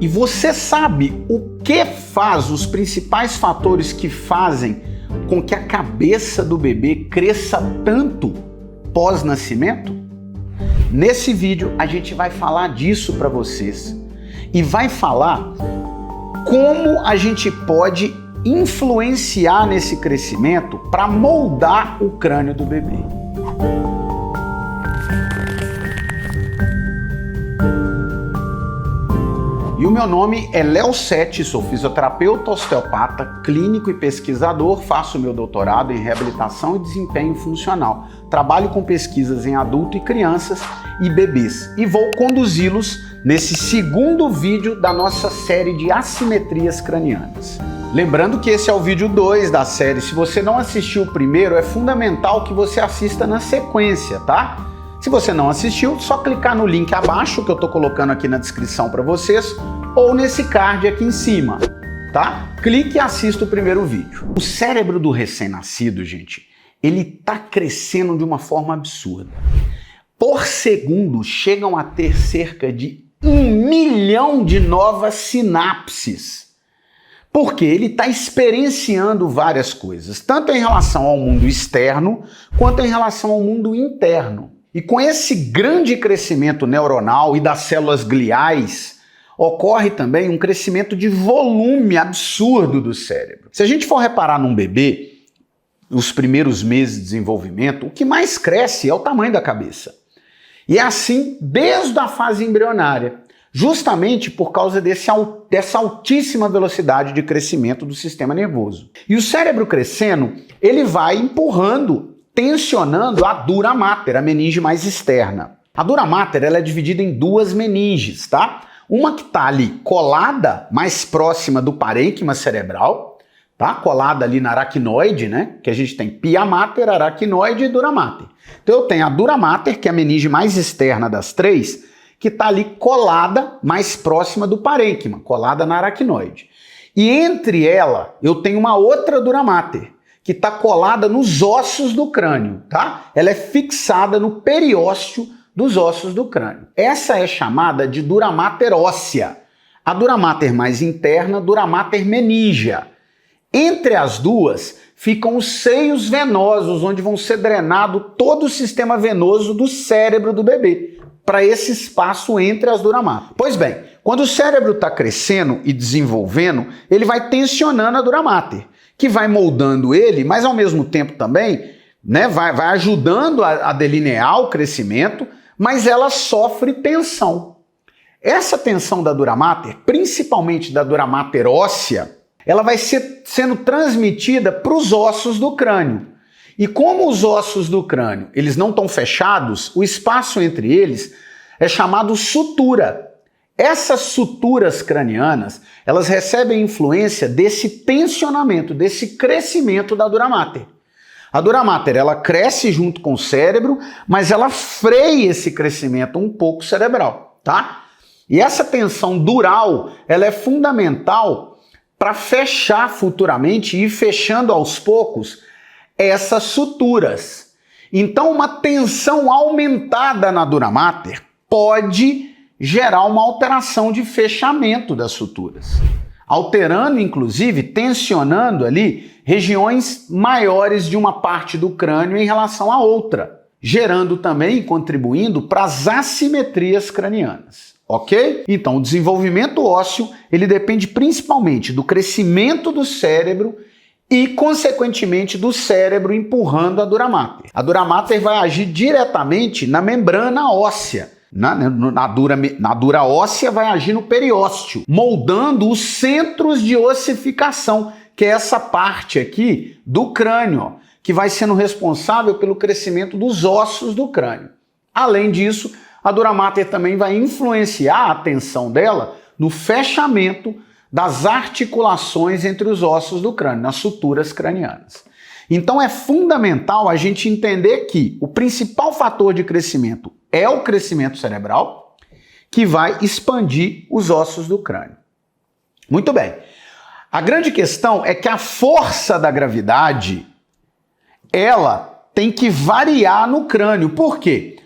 E você sabe o que faz, os principais fatores que fazem com que a cabeça do bebê cresça tanto pós-nascimento? Nesse vídeo a gente vai falar disso para vocês e vai falar como a gente pode influenciar nesse crescimento para moldar o crânio do bebê. E o meu nome é Léo Sete, sou fisioterapeuta, osteopata, clínico e pesquisador, faço meu doutorado em reabilitação e desempenho funcional. Trabalho com pesquisas em adulto e crianças e bebês e vou conduzi-los nesse segundo vídeo da nossa série de assimetrias cranianas. Lembrando que esse é o vídeo 2 da série. Se você não assistiu o primeiro, é fundamental que você assista na sequência, tá? Se você não assistiu, só clicar no link abaixo que eu tô colocando aqui na descrição para vocês ou nesse card aqui em cima, tá? Clique e assista o primeiro vídeo. O cérebro do recém-nascido, gente, ele tá crescendo de uma forma absurda. Por segundo, chegam a ter cerca de 1 milhão de novas sinapses. Porque ele está experienciando várias coisas, tanto em relação ao mundo externo, quanto em relação ao mundo interno. E com esse grande crescimento neuronal e das células gliais, ocorre também um crescimento de volume absurdo do cérebro. Se a gente for reparar num bebê, os primeiros meses de desenvolvimento, o que mais cresce é o tamanho da cabeça. E é assim desde a fase embrionária, justamente por causa dessa altíssima velocidade de crescimento do sistema nervoso. E o cérebro crescendo, ele vai empurrando, tensionando a dura mater, a meninge mais externa. A dura mater ela é dividida em duas meninges, tá? Uma que está ali colada, mais próxima do parênquima cerebral, tá? Colada ali na aracnoide, né? Que a gente tem pia mater, aracnoide e dura mater. Então eu tenho a dura mater, que é a meninge mais externa das três, que está ali colada, mais próxima do parênquima, colada na aracnoide. E entre ela, eu tenho uma outra dura mater, que está colada nos ossos do crânio, tá? Ela é fixada no periósteo dos ossos do crânio. Essa é chamada de dura mater óssea. A dura mater mais interna, dura mater meníngea. Entre as duas ficam os seios venosos, onde vão ser drenado todo o sistema venoso do cérebro do bebê, para esse espaço entre as dura mater. Pois bem, quando o cérebro está crescendo e desenvolvendo, ele vai tensionando a dura mater, que vai moldando ele, mas ao mesmo tempo também, né, vai ajudando a delinear o crescimento, mas ela sofre tensão. Essa tensão da dura mater, principalmente da dura mater óssea, ela vai sendo transmitida para os ossos do crânio. E como os ossos do crânio eles não estão fechados, o espaço entre eles é chamado sutura. Essas suturas cranianas, elas recebem influência desse tensionamento, desse crescimento da dura mater. A dura mater, ela cresce junto com o cérebro, mas ela freia esse crescimento um pouco cerebral, tá? E essa tensão dural, ela é fundamental para fechar futuramente e ir fechando aos poucos essas suturas. Então, uma tensão aumentada na dura mater pode gerar uma alteração de fechamento das suturas, alterando, inclusive, tensionando ali regiões maiores de uma parte do crânio em relação à outra, gerando também e contribuindo para as assimetrias cranianas, ok? Então, o desenvolvimento ósseo, ele depende principalmente do crescimento do cérebro e, consequentemente, do cérebro empurrando a dura mater. A dura mater vai agir diretamente na membrana óssea. Na dura óssea vai agir no periósteo, moldando os centros de ossificação, que é essa parte aqui do crânio, que vai sendo responsável pelo crescimento dos ossos do crânio. Além disso, a dura mater também vai influenciar a tensão dela no fechamento das articulações entre os ossos do crânio, nas suturas cranianas. Então é fundamental a gente entender que o principal fator de crescimento é o crescimento cerebral, que vai expandir os ossos do crânio. Muito bem. A grande questão é que a força da gravidade, ela tem que variar no crânio. Por quê?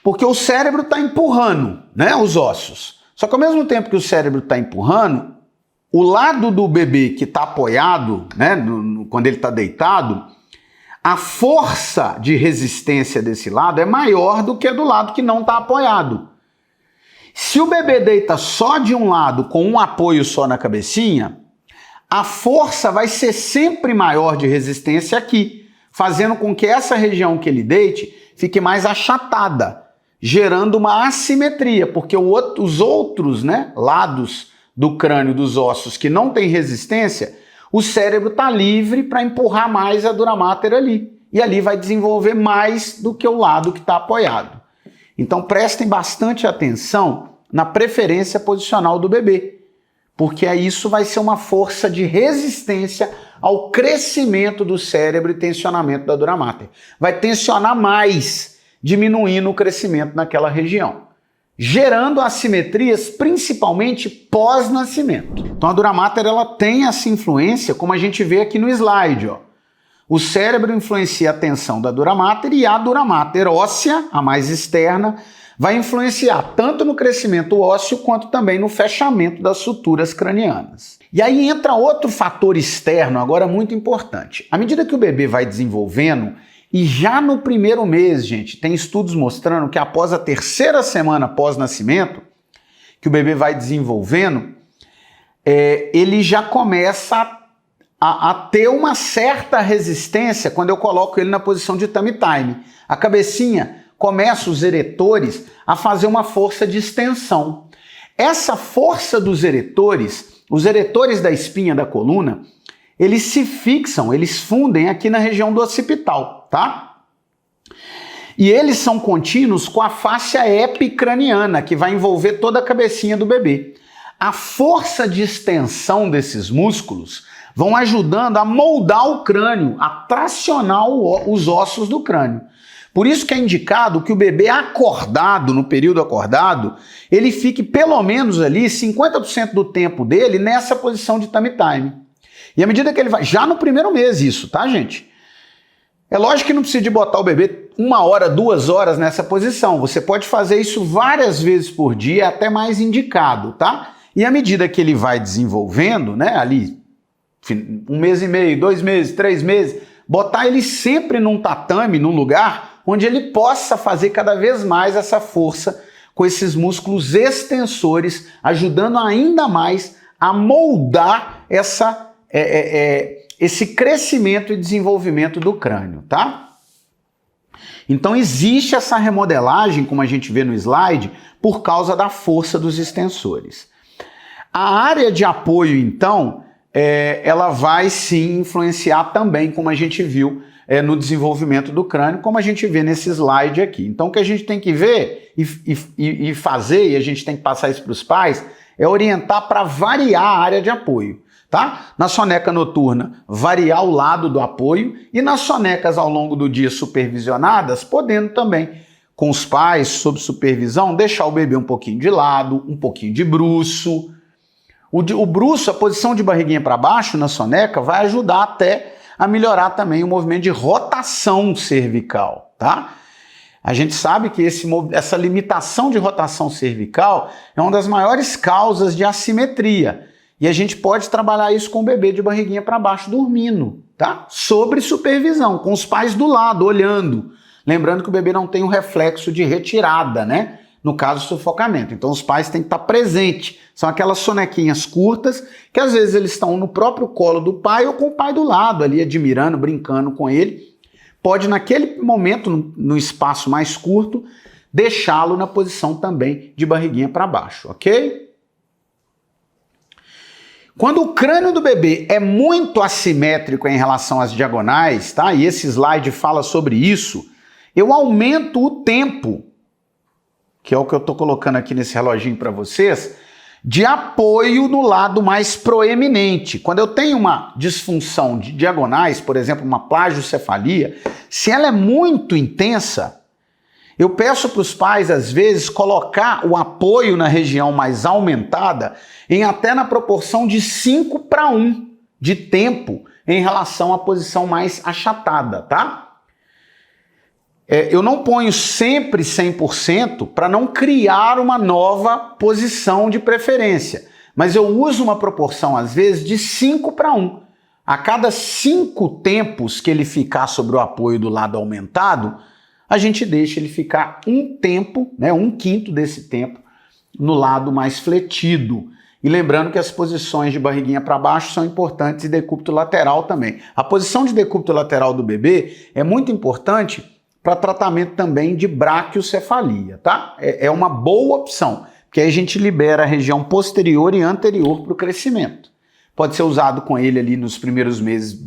Porque o cérebro está empurrando, né, os ossos. Só que ao mesmo tempo que o cérebro está empurrando, o lado do bebê que está apoiado, né, quando ele está deitado, a força de resistência desse lado é maior do que a do lado que não está apoiado. Se o bebê deita só de um lado com um apoio só na cabecinha, a força vai ser sempre maior de resistência aqui, fazendo com que essa região que ele deite fique mais achatada, gerando uma assimetria, porque os outros, né, lados do crânio dos ossos que não tem resistência, o cérebro está livre para empurrar mais a dura mater ali. E ali vai desenvolver mais do que o lado que está apoiado. Então prestem bastante atenção na preferência posicional do bebê, porque isso vai ser uma força de resistência ao crescimento do cérebro e tensionamento da dura mater. Vai tensionar mais, diminuindo o crescimento naquela região, gerando assimetrias principalmente pós-nascimento. Então a dura mater ela tem essa influência, como a gente vê aqui no slide, ó. O cérebro influencia a tensão da dura mater e a dura mater óssea, a mais externa, vai influenciar tanto no crescimento ósseo quanto também no fechamento das suturas cranianas. E aí entra outro fator externo agora muito importante. À medida que o bebê vai desenvolvendo, e já no primeiro mês, gente, tem estudos mostrando que após a 3ª semana pós-nascimento, que o bebê vai desenvolvendo, ele já começa a ter uma certa resistência quando eu coloco ele na posição de tummy time. A cabecinha começa, os eretores, a fazer uma força de extensão. Essa força dos eretores, os eretores da espinha da coluna, eles se fixam, eles fundem aqui na região do occipital, tá? E eles são contínuos com a fáscia epicraniana, que vai envolver toda a cabecinha do bebê. A força de extensão desses músculos vão ajudando a moldar o crânio, a tracionar os ossos do crânio. Por isso que é indicado que o bebê acordado, no período acordado, ele fique pelo menos ali 50% do tempo dele nessa posição de tummy time. E à medida que ele vai, já no primeiro mês isso, tá, gente? É lógico que não precisa de botar o bebê 1 hora, 2 horas nessa posição. Você pode fazer isso várias vezes por dia, até mais indicado, tá? E à medida que ele vai desenvolvendo, né, ali 1 mês e meio, 2 meses, 3 meses, botar ele sempre num tatame, num lugar onde ele possa fazer cada vez mais essa força com esses músculos extensores, ajudando ainda mais a moldar esse crescimento e desenvolvimento do crânio, tá? Então existe essa remodelagem, como a gente vê no slide, por causa da força dos extensores. A área de apoio, então, ela vai sim influenciar também, como a gente viu no desenvolvimento do crânio, como a gente vê nesse slide aqui. Então o que a gente tem que ver e fazer, e a gente tem que passar isso para os pais, é orientar para variar a área de apoio, tá? Na soneca noturna, variar o lado do apoio, e nas sonecas ao longo do dia supervisionadas, podendo também, com os pais, sob supervisão, deixar o bebê um pouquinho de lado, um pouquinho de bruço. O bruço, a posição de barriguinha para baixo na soneca, vai ajudar até a melhorar também o movimento de rotação cervical, tá? A gente sabe que essa limitação de rotação cervical é uma das maiores causas de assimetria. E a gente pode trabalhar isso com o bebê de barriguinha para baixo dormindo, tá? Sobre supervisão, com os pais do lado, olhando. Lembrando que o bebê não tem um reflexo de retirada, né? No caso, sufocamento. Então os pais têm que estar presentes. São aquelas sonequinhas curtas que às vezes eles estão no próprio colo do pai ou com o pai do lado ali, admirando, brincando com ele. Pode naquele momento, no espaço mais curto, deixá-lo na posição também de barriguinha para baixo, ok? Quando o crânio do bebê é muito assimétrico em relação às diagonais, tá? E esse slide fala sobre isso, eu aumento o tempo, que é o que eu estou colocando aqui nesse reloginho para vocês, de apoio no lado mais proeminente. Quando eu tenho uma disfunção de diagonais, por exemplo, uma plagiocefalia, se ela é muito intensa, eu peço para os pais, às vezes, colocar o apoio na região mais aumentada em até na proporção de 5:1 de tempo em relação à posição mais achatada, tá? Eu não ponho sempre 100% para não criar uma nova posição de preferência, mas eu uso uma proporção, às vezes, de 5:1. A cada 5 tempos que ele ficar sobre o apoio do lado aumentado, a gente deixa ele ficar um tempo, né, 1/5 desse tempo, no lado mais fletido. E lembrando que as posições de barriguinha para baixo são importantes e decúbito lateral também. A posição de decúbito lateral do bebê é muito importante para tratamento também de braquiocefalia, tá? É uma boa opção, porque aí a gente libera a região posterior e anterior para o crescimento. Pode ser usado com ele ali nos primeiros meses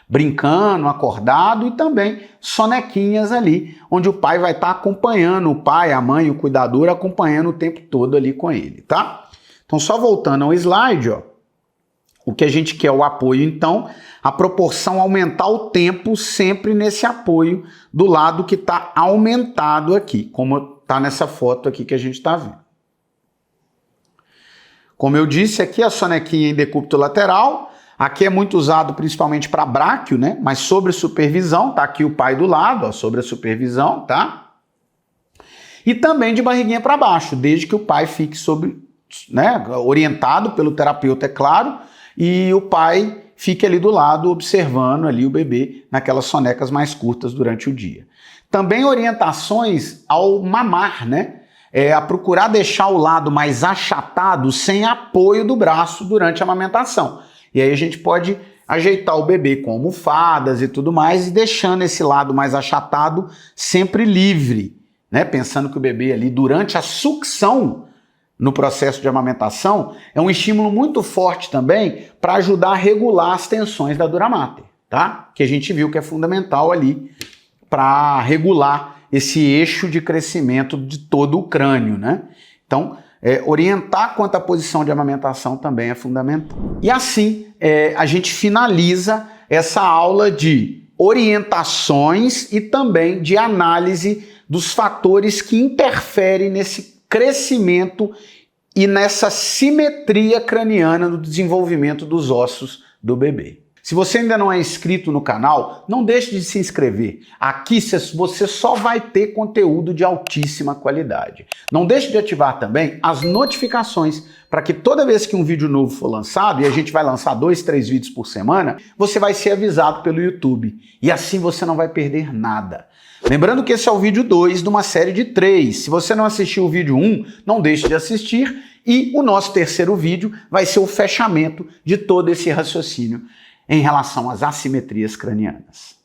brincando, acordado, e também sonequinhas ali, onde o pai vai estar acompanhando, o pai, a mãe, o cuidador acompanhando o tempo todo ali com ele, tá? Então só voltando ao slide, ó, o que a gente quer é o apoio, então, a proporção aumentar o tempo sempre nesse apoio do lado que está aumentado aqui, como está nessa foto aqui que a gente está vendo. Como eu disse, aqui a sonequinha em decúbito lateral, aqui é muito usado principalmente para bráquio, né? Mas sobre supervisão, tá aqui o pai do lado, ó, sobre a supervisão, tá? E também de barriguinha para baixo, desde que o pai fique sobre, né, orientado pelo terapeuta, é claro, e o pai fique ali do lado observando ali o bebê naquelas sonecas mais curtas durante o dia. Também orientações ao mamar, né? A procurar deixar o lado mais achatado sem apoio do braço durante a amamentação. E aí a gente pode ajeitar o bebê com almofadas e tudo mais, e deixando esse lado mais achatado sempre livre, né? Pensando que o bebê ali, durante a sucção, no processo de amamentação, é um estímulo muito forte também para ajudar a regular as tensões da dura mater, tá? Que a gente viu que é fundamental ali para regular esse eixo de crescimento de todo o crânio, né? Então, orientar quanto à posição de amamentação também é fundamental. E assim, a gente finaliza essa aula de orientações e também de análise dos fatores que interferem nesse crescimento e nessa simetria craniana no desenvolvimento dos ossos do bebê. Se você ainda não é inscrito no canal, não deixe de se inscrever. Aqui você só vai ter conteúdo de altíssima qualidade. Não deixe de ativar também as notificações para que toda vez que um vídeo novo for lançado, e a gente vai lançar 2, 3 vídeos por semana, você vai ser avisado pelo YouTube. E assim você não vai perder nada. Lembrando que esse é o vídeo 2 de uma série de 3. Se você não assistiu o vídeo 1, não deixe de assistir. E o nosso terceiro vídeo vai ser o fechamento de todo esse raciocínio em relação às assimetrias cranianas.